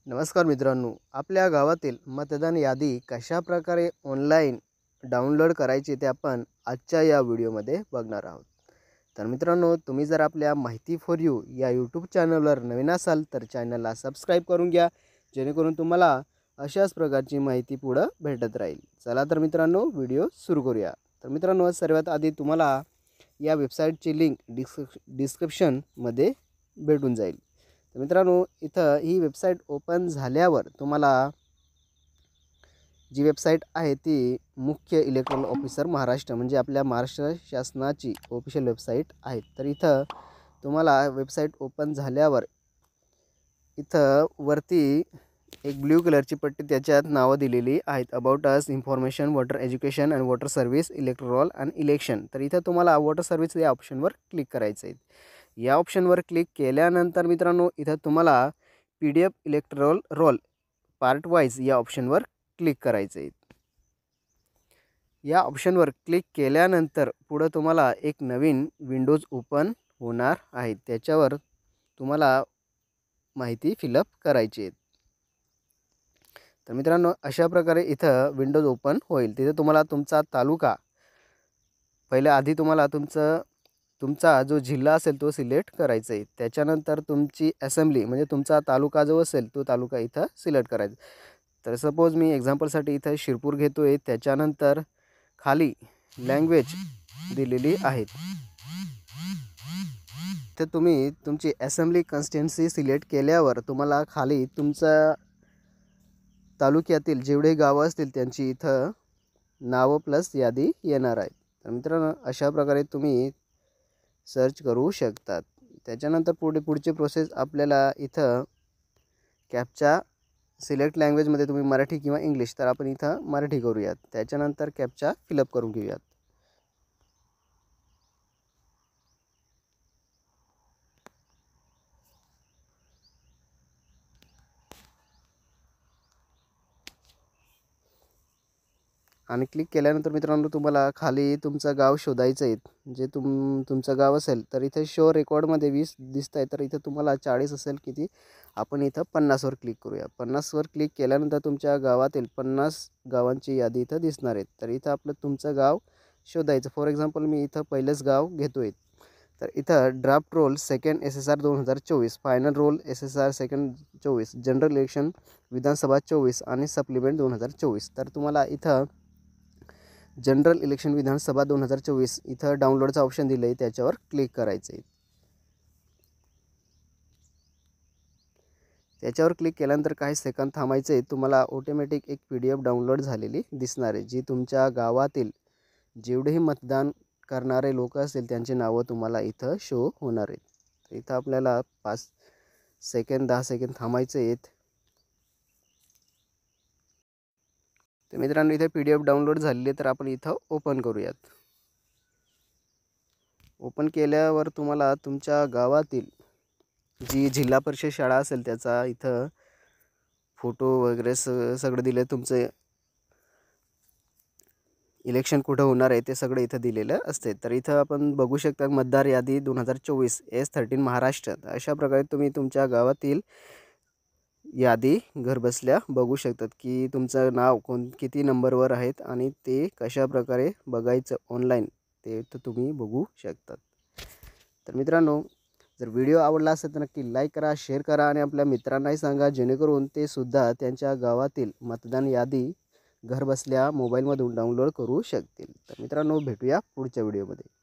नमस्कार मित्रांनो, आपल्या गावातील मतदान यादी कशा प्रकारे ऑनलाईन डाउनलोड करायची ते आपण आजच्या या व्हिडिओमध्ये बघणार आहोत। तर मित्रांनो, तुम्ही जर आपल्या माहिती फॉर यू या यूट्यूब चॅनलवर नवीन असाल तर चॅनलला सबस्क्राईब करून घ्या, जेणेकरून तुम्हाला अशाच प्रकारची माहिती पुढे भेटत राहील। चला तर मित्रांनो, व्हिडिओ सुरू करूया। तर मित्रांनो, सर्वात आधी तुम्हाला या वेबसाईटची लिंक डिस्क्रिप्शनमध्ये भेटून जाईल। तर मित्रांनो, इथं ही वेबसाईट ओपन झाल्यावर तुम्हाला जी वेबसाईट आहे ती मुख्य इलेक्ट्रॉनिक ऑफिसर महाराष्ट्र म्हणजे आपल्या महाराष्ट्र शासनाची ऑफिशियल वेबसाईट आहे। तर इथं तुम्हाला वेबसाईट ओपन झाल्यावर इथं वरती एक ब्ल्यू कलरची पट्टी त्याच्यात नावं दिलेली आहेत, about us, information, water education and water service, electoral आणि इलेक्शन। तर इथं तुम्हाला वॉटर सर्व्हिस या ऑप्शनवर क्लिक करायचं आहे। या ऑप्शनवर क्लिक केल्यानंतर मित्रांनो, इथं तुम्हाला PDF electoral roll part wise या ऑप्शनवर क्लिक करायचं आहे। या ऑप्शनवर क्लिक केल्यानंतर पुढे तुम्हाला एक नवीन विंडोज ओपन होणार आहे, त्याच्यावर तुम्हाला माहिती फिलअप करायची आहे। तर मित्रांनो, अशा प्रकारे इथं विंडोज ओपन होईल। तिथे तुम्हाला तुमचा तालुका पहिले आधी तुम्हाला तुमचा जो जिल्हा असेल तो सिलेक्ट करायचा आहे। त्याच्यानंतर तुमची असेंब्ली म्हणजे तुमचा तालुका जो असेल तो तालुका इथं सिलेक्ट करायचा। तर सपोज मी एक्झाम्पलसाठी इथं शिरपूर घेतोय। त्याच्यानंतर खाली लँग्वेज दिलेली आहेत, तर तुम्ही तुमची असेंब्ली कॉन्स्टिट्युएन्सी सिलेक्ट केल्यावर तुम्हाला खाली तुमचा तालुक्यातील जेवढे गावं असतील त्यांची इथं नावं प्लस यादी येणार आहे। तर मित्रांनो, अशा प्रकारे तुम्ही सर्च करू शकतात। त्याच्यानंतर पुढची प्रोसेस आपल्याला इथं कॅप्चा सिलेक्ट लँग्वेजमध्ये तुम्ही मराठी किंवा इंग्लिश, तर आपण इथं मराठी करूयात। त्याच्यानंतर कॅप्चा फिलअप करून घेऊयात। आणि क्लिक केल्यानंतर मित्रांनो, तुम्हाला खाली तुमचं गाव शोधायचं आहे। जे तुमचं गाव असेल तर इथे शो रेकॉर्डमध्ये 20 दिसत आहे, तर इथं तुम्हाला 40 असेल किती, आपण इथं 50वर क्लिक करूया। 50वर क्लिक केल्यानंतर तुमच्या गावातील 50 गावांची यादी इथं दिसणार आहे। तर इथं आपलं तुमचं गाव शोधायचं। फॉर एक्झाम्पल मी इथं पहिलेच गाव घेतोय, तर इथं draft roll second SSR 2024, final roll SSR second 24, general election Vidhan Sabha 24 आणि सप्लिमेंट 2024। तर तुम्हाला इथं जनरल इलेक्शन विधानसभा 2024 इथं डाउनलोडचा ऑप्शन दिलं आहे, त्याच्यावर क्लिक करायचं आहे। त्याच्यावर क्लिक केल्यानंतर काही सेकंद थांबायचे आहे। तुम्हाला ऑटोमॅटिक एक PDF डाउनलोड झालेली दिसणार आहे, जी तुमच्या गावातील जेवढेही मतदान करणारे लोक असतील त्यांची नावं तुम्हाला इथं शो होणार आहेत। तर इथं आपल्याला 5 सेकंद 10 सेकंद थांबायचे आहेत। तर मित्रांनो, इथे PDF डाउनलोड झालेली आहे, तर आपण इथं ओपन करूयात। ओपन केल्यावर तुम्हाला तुमच्या गावातील जी जिल्हा परिषद शाळा असेल त्याचा इथं फोटो वगैरे सगळं दिलं, तुमचं इलेक्शन कुठं होणार आहे ते सगळं इथं दिलेलं असते। तर इथं आपण बघू शकता मतदार यादी 2024 S13 महाराष्ट्र। अशा प्रकारे तुम्ही तुमच्या गावातील यादी घरबसल्या बघू शकतात की तुमचं नाव किती नंबरवर आहेत आणि ते कशा प्रकारे बघायचं ऑनलाईन ते तर तुम्ही बघू शकतात। तर मित्रांनो, जर व्हिडिओ आवडला असेल तर नक्की लाईक करा, शेअर करा आणि आपल्या मित्रांनाही सांगा, जेणेकरून ते सुद्धा त्यांच्या गावातील मतदान यादी घरबसल्या मोबाईलमधून डाउनलोड करू शकतील। तर मित्रांनो, भेटूया पुढच्या व्हिडिओमध्ये।